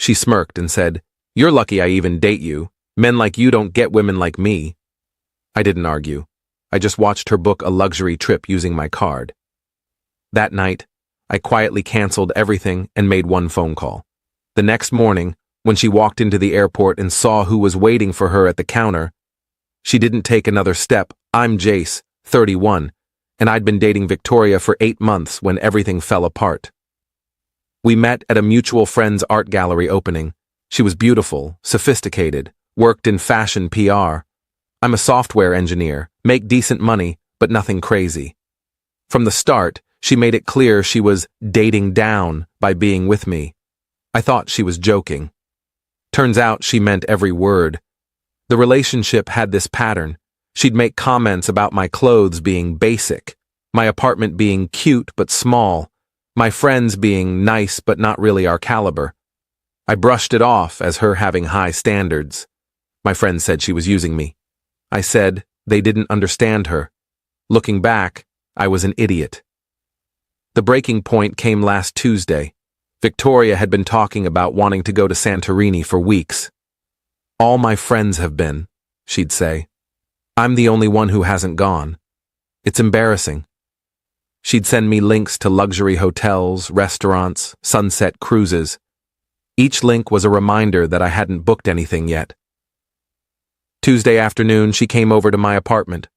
She smirked and said, "You're lucky I even date you. Men like you don't get women like me." I didn't argue. I just watched her book a luxury trip using my card. That night, I quietly canceled everything and made one phone call. The next morning, when she walked into the airport and saw who was waiting for her at the counter, she didn't take another step. I'm Jace, 31, and I'd been dating Victoria for 8 months when everything fell apart. We met at a mutual friend's art gallery opening. She was beautiful, sophisticated, worked in fashion PR. I'm a software engineer, make decent money, but nothing crazy. From the start, she made it clear she was dating down by being with me. I thought she was joking. Turns out she meant every word. The relationship had this pattern. She'd make comments about my clothes being basic, my apartment being cute but small, my friends being nice but not really our caliber. I brushed it off as her having high standards. My friends said she was using me. I said they didn't understand her. Looking back, I was an idiot. The breaking point came last Tuesday. Victoria had been talking about wanting to go to Santorini for weeks. "All my friends have been," she'd say. "I'm the only one who hasn't gone. It's embarrassing." She'd send me links to luxury hotels, restaurants, sunset cruises. Each link was a reminder that I hadn't booked anything yet. Tuesday afternoon, she came over to my apartment.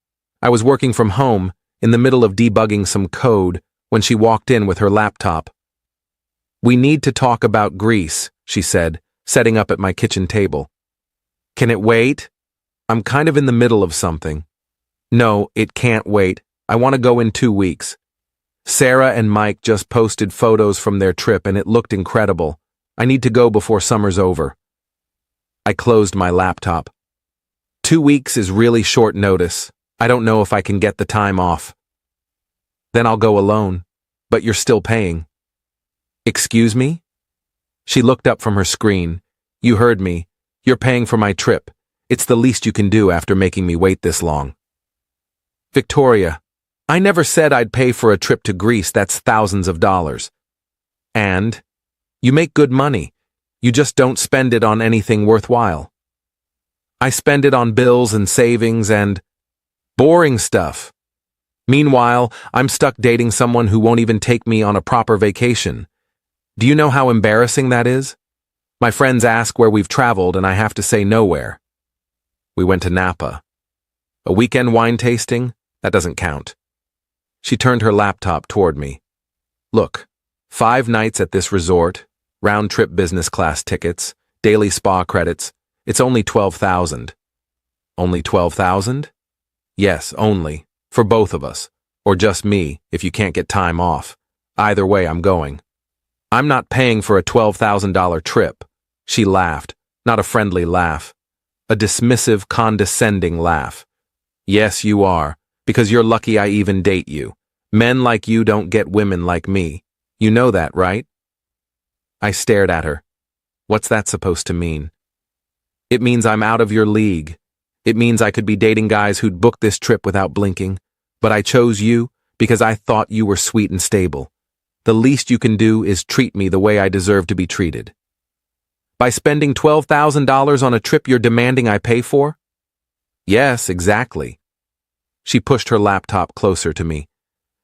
I was working from home, in the middle of debugging some code, when she walked in with her laptop. "We need to talk about Greece," she said, setting up at my kitchen table. "Can it wait? I'm kind of in the middle of something." "No, it can't wait. I want to go in 2 weeks. Sarah and Mike just posted photos from their trip and it looked incredible. I need to go before summer's over." I closed my laptop. 2 weeks is really short notice. I don't know if I can get the time off. "Then I'll go alone. But you're still paying." "Excuse me?" She looked up from her screen. "You heard me. You're paying for my trip. It's the least you can do after making me wait this long." "Victoria, I never said I'd pay for a trip to Greece that's thousands of dollars. And you make good money. You just don't spend it on anything worthwhile." "I spend it on bills and savings and boring stuff. Meanwhile, I'm stuck dating someone who won't even take me on a proper vacation. Do you know how embarrassing that is? My friends ask where we've traveled and I have to say nowhere." "We went to Napa." "A weekend wine tasting? That doesn't count." She turned her laptop toward me. "Look, 5 nights at this resort, round-trip business class tickets, daily spa credits. It's only 12,000. "Only 12,000? "Yes, only. For both of us. Or just me, if you can't get time off. Either way, I'm going." "I'm not paying for a $12,000 trip." She laughed, not a friendly laugh. A dismissive, condescending laugh. "Yes, you are, because you're lucky I even date you. Men like you don't get women like me. You know that, right?" I stared at her. What's that supposed to mean? "It means I'm out of your league. It means I could be dating guys who'd book this trip without blinking. But I chose you because I thought you were sweet and stable. The least you can do is treat me the way I deserve to be treated." "By spending $12,000 on a trip you're demanding I pay for?" "Yes, exactly." She pushed her laptop closer to me.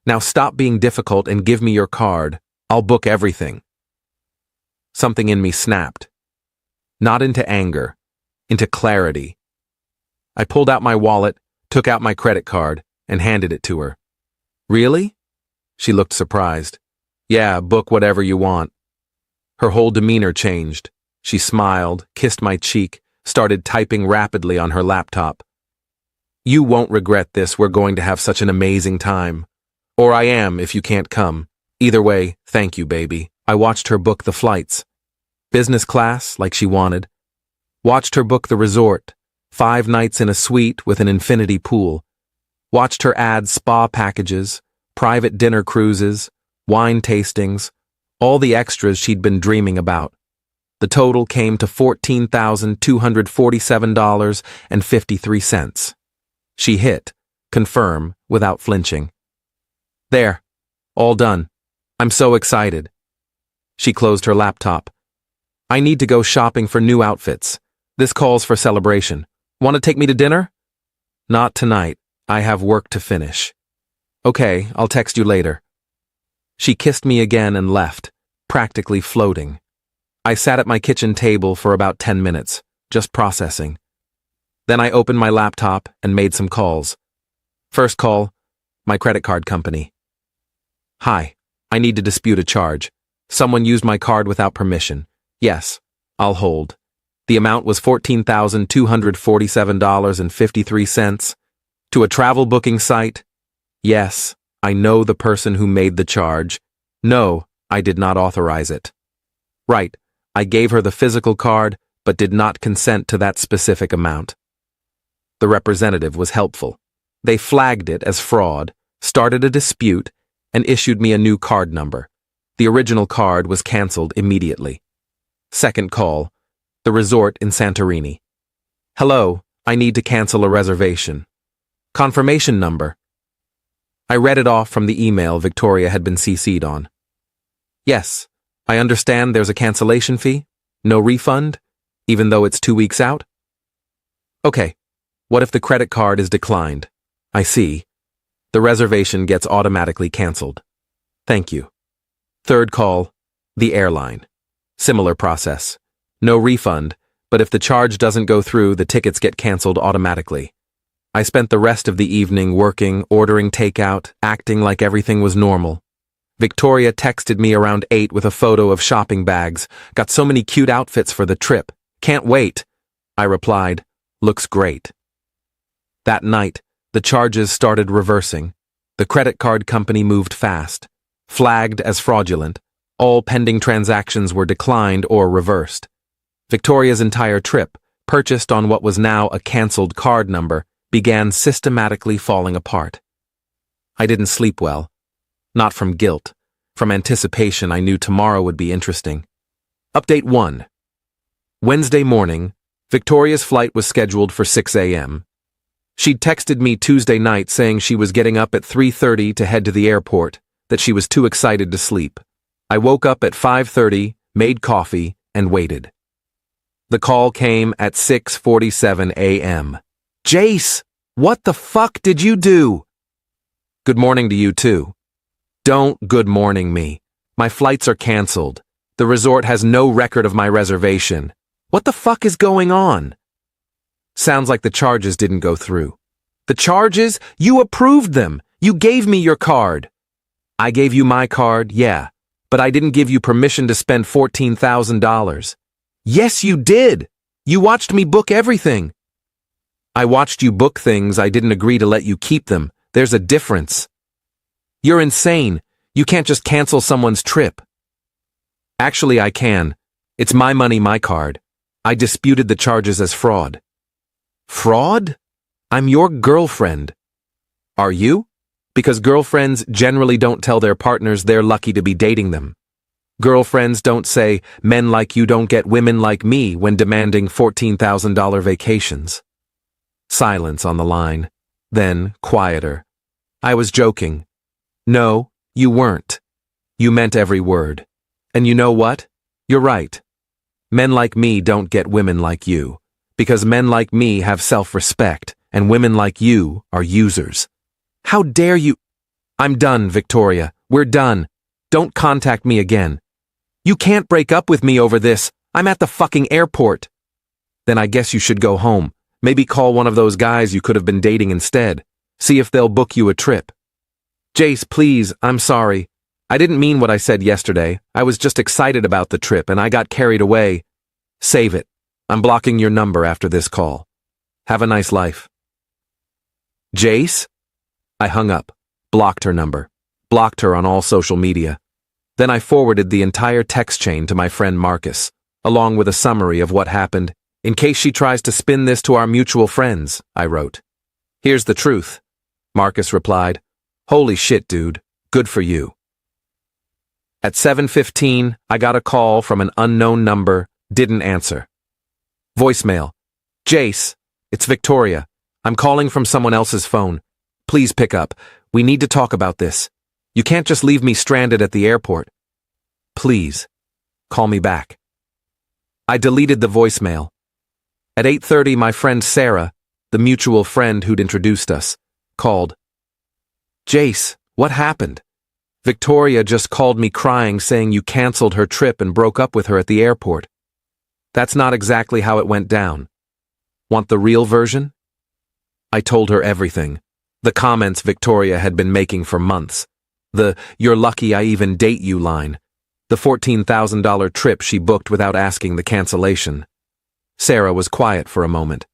"Now stop being difficult and give me your card. I'll book everything." Something in me snapped. Not into anger, into clarity. I pulled out my wallet, took out my credit card, and handed it to her. "Really?" She looked surprised. "Yeah, book whatever you want." Her whole demeanor changed. She smiled, kissed my cheek, started typing rapidly on her laptop. "You won't regret this. We're going to have such an amazing time. Or I am if you can't come. Either way, thank you, baby." I watched her book the flights. Business class, like she wanted. Watched her book the resort. 5 nights in a suite with an infinity pool. Watched her add spa packages, private dinner cruises, wine tastings, all the extras she'd been dreaming about. The total came to $14,247.53. She hit confirm without flinching. "There, all done. I'm so excited." She closed her laptop. I need to go shopping for new outfits. This calls for celebration. Want to take me to dinner? Not tonight. I have work to finish. Okay, I'll text you later. She kissed me again and left, practically floating. I sat at my kitchen table for about 10 minutes, just processing. Then I opened my laptop and made some calls. First call, my credit card company. Hi, I need to dispute a charge. Someone used my card without permission. Yes, I'll hold. The amount was $14,247.53. To a travel booking site? Yes, I know the person who made the charge. No, I did not authorize it. Right, I gave her the physical card, but did not consent to that specific amount. The representative was helpful. They flagged it as fraud, started a dispute, and issued me a new card number. The original card was canceled immediately. Second call, the resort in Santorini. Hello, I need to cancel a reservation. Confirmation number. I read it off from the email Victoria had been CC'd on. Yes, I understand there's a cancellation fee, no refund, even though it's 2 weeks out. Okay, what if the credit card is declined? I see. The reservation gets automatically canceled. Thank you. Third call, the airline. Similar process. No refund, but if the charge doesn't go through, the tickets get canceled automatically. I spent the rest of the evening working, ordering takeout, acting like everything was normal. Victoria texted me around 8 with a photo of shopping bags. Got so many cute outfits for the trip. Can't wait. I replied, looks great. That night, the charges started reversing. The credit card company moved fast. Flagged as fraudulent, all pending transactions were declined or reversed. Victoria's entire trip, purchased on what was now a canceled card number, began systematically falling apart. I didn't sleep well. Not from guilt. From anticipation, I knew tomorrow would be interesting. Update 1. Wednesday morning, Victoria's flight was scheduled for 6 a.m. She'd texted me Tuesday night saying she was getting up at 3:30 to head to the airport, that she was too excited to sleep. I woke up at 5:30, made coffee, and waited. The call came at 6:47 a.m. Jace, what the fuck did you do? Good morning to you too. Don't good morning me. My flights are canceled. The resort has no record of my reservation. What the fuck is going on? Sounds like the charges didn't go through. The charges? You approved them. You gave me your card. I gave you my card, yeah, but I didn't give you permission to spend $14,000. Yes, you did. You watched me book everything. I watched you book things. I didn't agree to let you keep them. There's a difference. You're insane. You can't just cancel someone's trip. Actually, I can. It's my money, my card. I disputed the charges as fraud. Fraud? I'm your girlfriend. Are you? Because girlfriends generally don't tell their partners they're lucky to be dating them. Girlfriends don't say, men like you don't get women like me when demanding $14,000 vacations. Silence on the line. Then, quieter. I was joking. No, you weren't. You meant every word. And you know what? You're right. Men like me don't get women like you. Because men like me have self-respect, and women like you are users. How dare you? I'm done, Victoria. We're done. Don't contact me again. You can't break up with me over this. I'm at the fucking airport. Then I guess you should go home. Maybe call one of those guys you could have been dating instead. See if they'll book you a trip. Jace, please, I'm sorry. I didn't mean what I said yesterday. I was just excited about the trip and I got carried away. Save it. I'm blocking your number after this call. Have a nice life. Jace? I hung up, blocked her number, blocked her on all social media. Then I forwarded the entire text chain to my friend Marcus, along with a summary of what happened. In case she tries to spin this to our mutual friends, I wrote. Here's the truth. Marcus replied, holy shit, dude. Good for you. At 7:15, I got a call from an unknown number, didn't answer. Voicemail. Jace, it's Victoria. I'm calling from someone else's phone. Please pick up. We need to talk about this. You can't just leave me stranded at the airport. Please, call me back. I deleted the voicemail. At 8:30, my friend Sarah, the mutual friend who'd introduced us, called. Jace, what happened? Victoria just called me crying saying you canceled her trip and broke up with her at the airport. That's not exactly how it went down. Want the real version? I told her everything. The comments Victoria had been making for months. The "you're lucky I even date you" line. The $14,000 trip she booked without asking the cancellation. Sarah was quiet for a moment.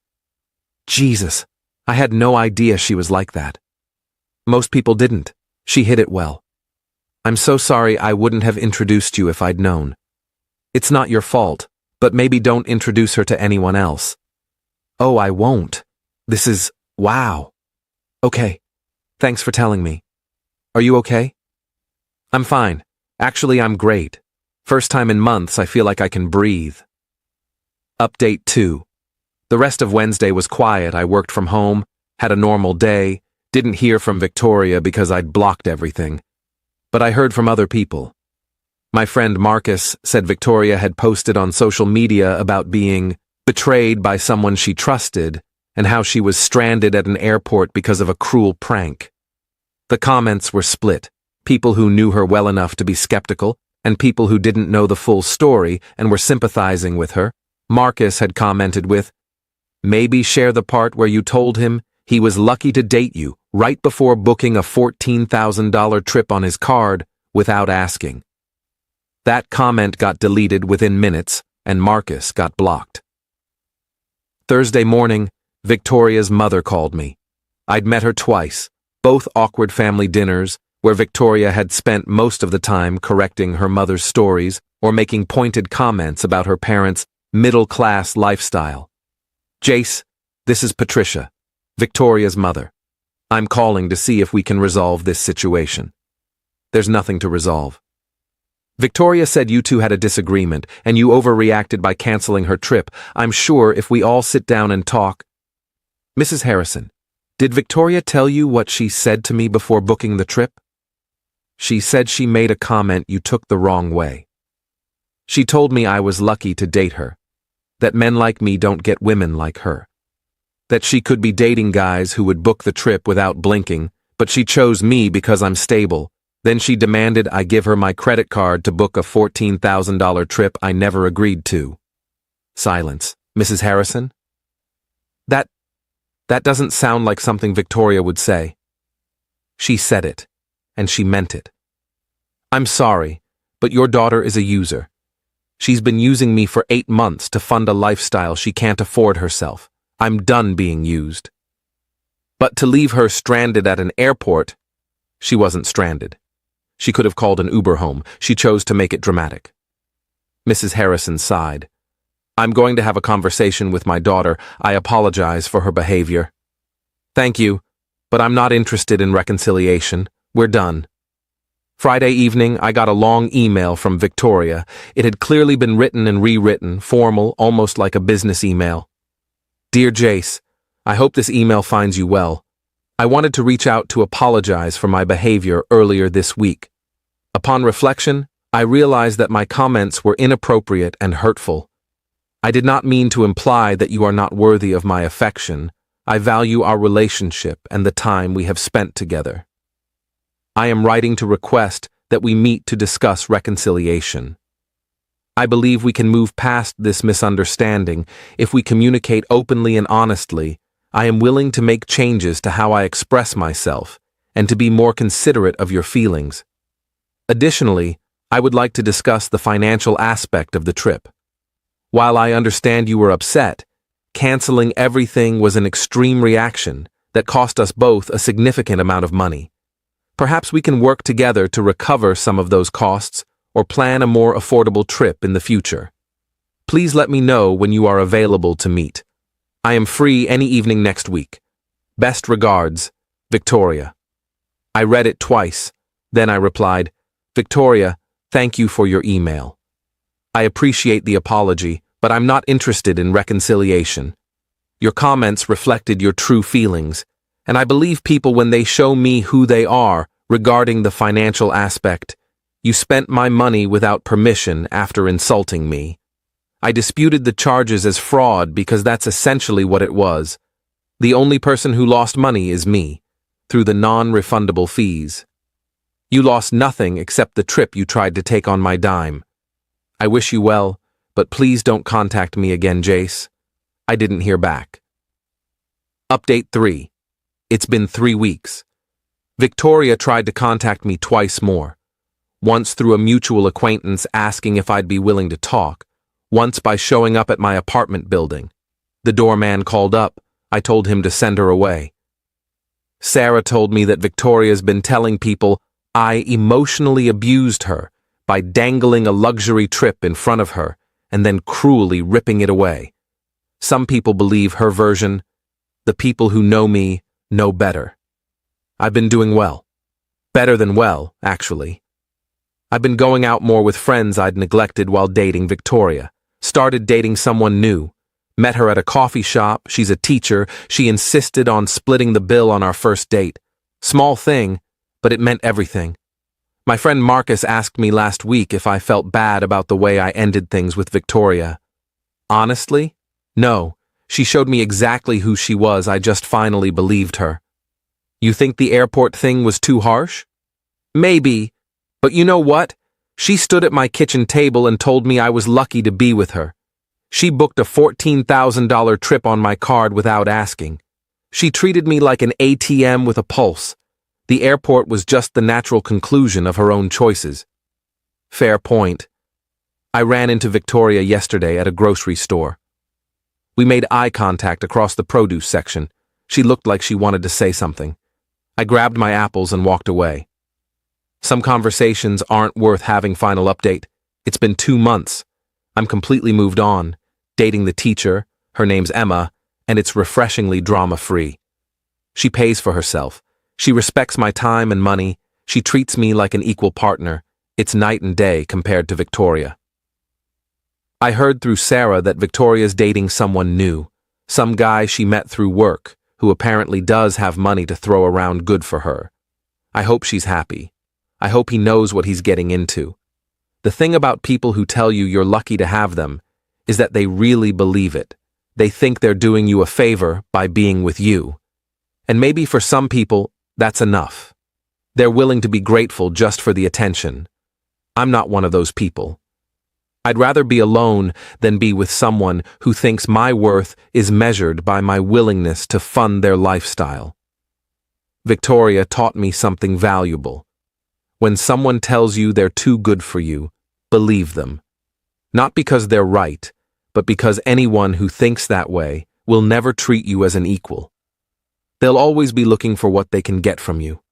Jesus, I had no idea she was like that. Most people didn't. She hid it well. I'm so sorry I wouldn't have introduced you if I'd known. It's not your fault, but maybe don't introduce her to anyone else. Oh, I won't. This is, wow. Okay. Thanks for telling me. Are you okay? I'm fine. Actually, I'm great. First time in months I feel like I can breathe. Update 2. The rest of Wednesday was quiet. I worked from home, had a normal day, didn't hear from Victoria because I'd blocked everything. But I heard from other people. My friend Marcus said Victoria had posted on social media about being betrayed by someone she trusted and how she was stranded at an airport because of a cruel prank. The comments were split. People who knew her well enough to be skeptical, and people who didn't know the full story and were sympathizing with her. Marcus had commented with, "Maybe share the part where you told him he was lucky to date you right before booking a $14,000 trip on his card without asking." That comment got deleted within minutes, and Marcus got blocked. Thursday morning, Victoria's mother called me. I'd met her twice, both awkward family dinners, where Victoria had spent most of the time correcting her mother's stories or making pointed comments about her parents' middle-class lifestyle. Jace, this is Patricia, Victoria's mother. I'm calling to see if we can resolve this situation. There's nothing to resolve. Victoria said you two had a disagreement and you overreacted by canceling her trip. I'm sure if we all sit down and talk. Mrs. Harrison, did Victoria tell you what she said to me before booking the trip? She said she made a comment you took the wrong way. She told me I was lucky to date her, that men like me don't get women like her, that she could be dating guys who would book the trip without blinking, but she chose me because I'm stable. Then she demanded I give her my credit card to book a $14,000 trip I never agreed to. Silence. Mrs. Harrison? That doesn't sound like something Victoria would say. She said it, and she meant it. I'm sorry, but your daughter is a user. She's been using me for 8 months to fund a lifestyle she can't afford herself. I'm done being used. But to leave her stranded at an airport, she wasn't stranded. She could have called an Uber home. She chose to make it dramatic. Mrs. Harrison sighed. I'm going to have a conversation with my daughter. I apologize for her behavior. Thank you, but I'm not interested in reconciliation. We're done. Friday evening, I got a long email from Victoria. It had clearly been written and rewritten, formal, almost like a business email. Dear Jace, I hope this email finds you well. I wanted to reach out to apologize for my behavior earlier this week. Upon reflection, I realized that my comments were inappropriate and hurtful. I did not mean to imply that you are not worthy of my affection. I value our relationship and the time we have spent together. I am writing to request that we meet to discuss reconciliation. I believe we can move past this misunderstanding if we communicate openly and honestly. I am willing to make changes to how I express myself and to be more considerate of your feelings. Additionally, I would like to discuss the financial aspect of the trip. While I understand you were upset, canceling everything was an extreme reaction that cost us both a significant amount of money. Perhaps we can work together to recover some of those costs or plan a more affordable trip in the future. Please let me know when you are available to meet. I am free any evening next week. Best regards, Victoria. I read it twice. Then I replied, Victoria, thank you for your email. I appreciate the apology, but I'm not interested in reconciliation. Your comments reflected your true feelings, and I believe people when they show me who they are regarding the financial aspect. You spent my money without permission after insulting me. I disputed the charges as fraud because that's essentially what it was. The only person who lost money is me, through the non-refundable fees. You lost nothing except the trip you tried to take on my dime. I wish you well, but please don't contact me again, Jace. I didn't hear back. Update 3. It's been 3 weeks. Victoria tried to contact me twice more. Once through a mutual acquaintance asking if I'd be willing to talk, once by showing up at my apartment building. The doorman called up. I told him to send her away. Sarah told me that Victoria's been telling people I emotionally abused her by dangling a luxury trip in front of her and then cruelly ripping it away. Some people believe her version. The people who know me know better. I've been doing well. Better than well, actually. I've been going out more with friends I'd neglected while dating Victoria. Started dating someone new. Met her at a coffee shop. She's a teacher. She insisted on splitting the bill on our first date. Small thing, but it meant everything. My friend Marcus asked me last week if I felt bad about the way I ended things with Victoria. Honestly, no. She showed me exactly who she was. I just finally believed her. You think the airport thing was too harsh? Maybe, but you know what? She stood at my kitchen table and told me I was lucky to be with her. She booked a $14,000 trip on my card without asking. She treated me like an ATM with a pulse. The airport was just the natural conclusion of her own choices. Fair point. I ran into Victoria yesterday at a grocery store. We made eye contact across the produce section. She looked like she wanted to say something. I grabbed my apples and walked away. Some conversations aren't worth having. Final update. It's been 2 months. I'm completely moved on, dating the teacher, her name's Emma, and it's refreshingly drama-free. She pays for herself. She respects my time and money. She treats me like an equal partner. It's night and day compared to Victoria. I heard through Sarah that Victoria's dating someone new, some guy she met through work, who apparently does have money to throw around good for her. I hope she's happy. I hope he knows what he's getting into. The thing about people who tell you you're lucky to have them is that they really believe it. They think they're doing you a favor by being with you. And maybe for some people, that's enough. They're willing to be grateful just for the attention. I'm not one of those people. I'd rather be alone than be with someone who thinks my worth is measured by my willingness to fund their lifestyle. Victoria taught me something valuable. When someone tells you they're too good for you, believe them. Not because they're right, but because anyone who thinks that way will never treat you as an equal. They'll always be looking for what they can get from you,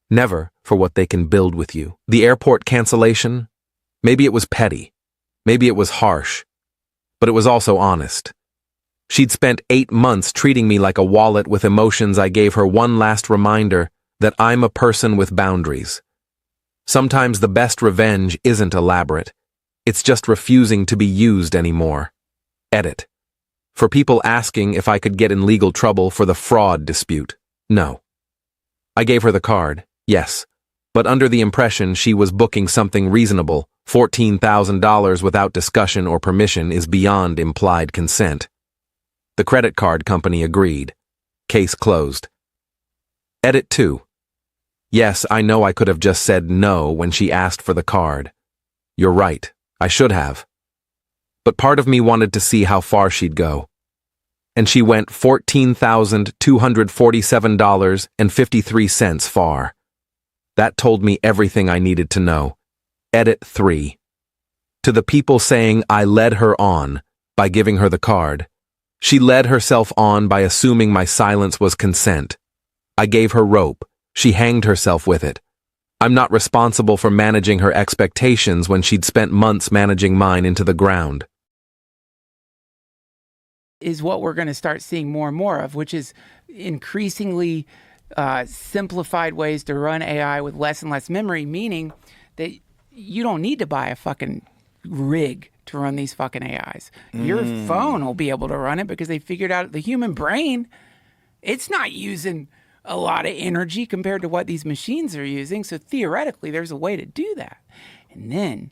never for what they can build with you. The airport cancellation? Maybe it was petty. Maybe it was harsh. But it was also honest. She'd spent 8 months treating me like a wallet with emotions. I gave her one last reminder that I'm a person with boundaries. Sometimes the best revenge isn't elaborate. It's just refusing to be used anymore. Edit. For people asking if I could get in legal trouble for the fraud dispute, no. I gave her the card, yes, but under the impression she was booking something reasonable. $14,000 without discussion or permission is beyond implied consent. The credit card company agreed. Case closed. Edit 2. Yes, I know I could have just said no when she asked for the card. You're right, I should have. But part of me wanted to see how far she'd go. And she went $14,247.53 far. That told me everything I needed to know. Edit 3. To the people saying I led her on by giving her the card, she led herself on by assuming my silence was consent. I gave her rope. She hanged herself with it. I'm not responsible for managing her expectations when she'd spent months managing mine into the ground. Is what we're going to start seeing more and more of, which is increasingly simplified ways to run AI with less and less memory, meaning that you don't need to buy a fucking rig to run these fucking AIs. Your phone will be able to run it because they figured out the human brain, it's not using a lot of energy compared to what these machines are using. So theoretically, there's a way to do that. And then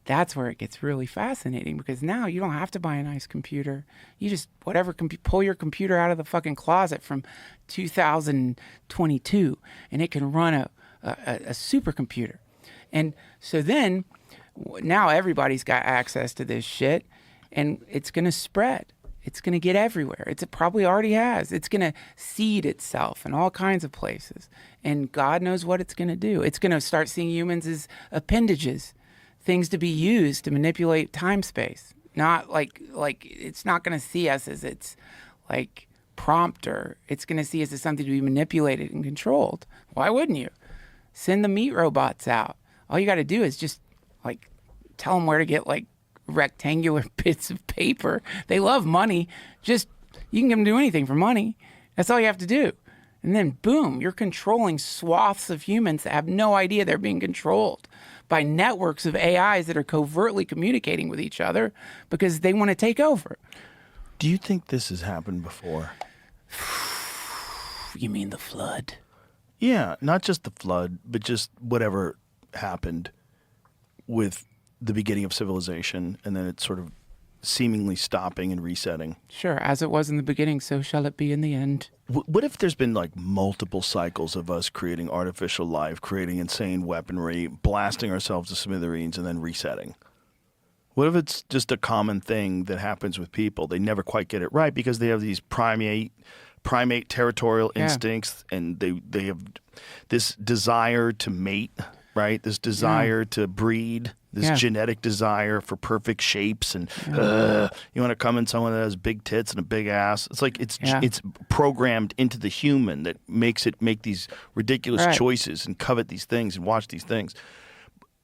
that's where it gets really fascinating, because now you don't have to buy a nice computer. You just, pull your computer out of the fucking closet from 2022 and it can run a supercomputer. And so then now everybody's got access to this shit, and it's going to spread. It's going to get everywhere. It probably already has. It's going to seed itself in all kinds of places. And God knows what it's going to do. It's going to start seeing humans as appendages, things to be used to manipulate time-space. Not like it's not going to see us as its like prompter. It's going to see us as something to be manipulated and controlled. Why wouldn't you? Send the meat robots out. All you got to do is just like tell them where to get like rectangular bits of paper. They love money. Just, you can get them to do anything for money. That's all you have to do. And then boom, you're controlling swaths of humans that have no idea they're being controlled by networks of AIs that are covertly communicating with each other because they want to take over. Do you think this has happened before? You mean the flood? Yeah, not just the flood, but just whatever happened with the beginning of civilization, and then it's sort of seemingly stopping and resetting. Sure, as it was in the beginning, so shall it be in the end. What if there's been like multiple cycles of us creating artificial life, creating insane weaponry, blasting ourselves to smithereens, and then resetting? What if it's just a common thing that happens with people? They never quite get it right because they have these primate territorial instincts, and they have this desire to mate, right? This desire to breed, this genetic desire for perfect shapes, and you want to come in someone that has big tits and a big ass. It's like it's programmed into the human that makes it make these ridiculous choices and covet these things and watch these things.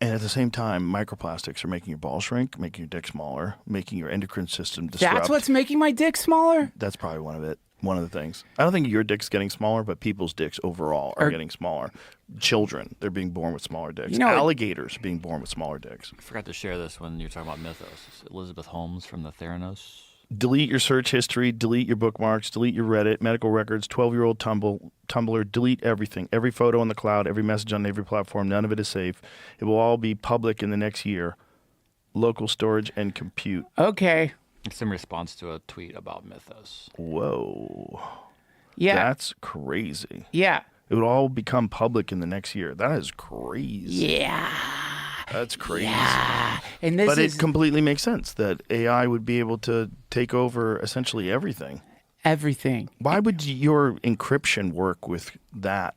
And at the same time, microplastics are making your balls shrink, making your dick smaller, making your endocrine system disrupt. That's what's making my dick smaller? That's probably one of the things. I don't think your dick's getting smaller, but people's dicks overall are getting smaller. Children, they're being born with smaller dicks. Alligators being born with smaller dicks. I forgot to share this when you were talking about mythos. Elizabeth Holmes from the Theranos. Delete your search history, delete your bookmarks, delete your Reddit, medical records, 12-year-old Tumblr, delete everything. Every photo in the cloud, every message on every platform, none of it is safe. It will all be public in the next year. Local storage and compute. Okay. It's in response to a tweet about mythos. Whoa. Yeah. That's crazy. Yeah. It would all become public in the next year. That is crazy. Yeah. That's crazy. Yeah. And this it completely makes sense that AI would be able to take over essentially everything. Everything. Why would your encryption work with that?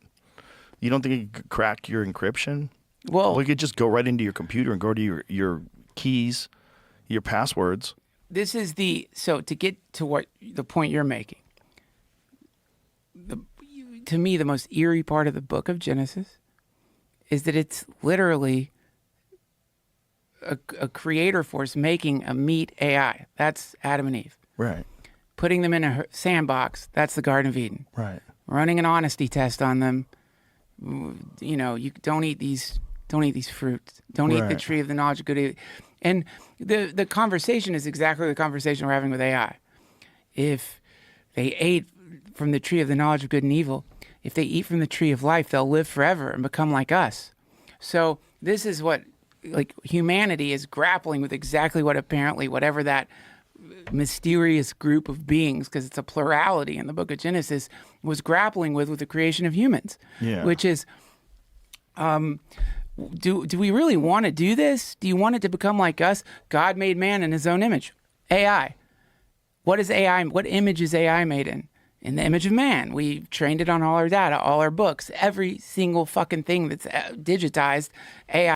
You don't think it could crack your encryption? Well, it could just go right into your computer and go to your keys, your passwords. This is so to get to what the point you're making, to me, the most eerie part of the book of Genesis is that it's literally a creator force making a meat AI. That's Adam and Eve. Right. Putting them in a sandbox. That's the Garden of Eden. Right. Running an honesty test on them. You don't eat these fruits. Don't eat the tree of the knowledge of good and evil. And the conversation is exactly the conversation we're having with AI. If they ate from the tree of the knowledge of good and evil, if they eat from the tree of life, they'll live forever and become like us. So this is what humanity is grappling with, exactly what apparently whatever that mysterious group of beings, because it's a plurality in the book of Genesis, was grappling with the creation of humans. Yeah. Which is, do we really want to do this? Do you want it to become like us? God made man in his own image. AI. What is AI? What image is AI made in? In the image of man. We trained it on all our data, all our books, every single fucking thing that's digitized. AI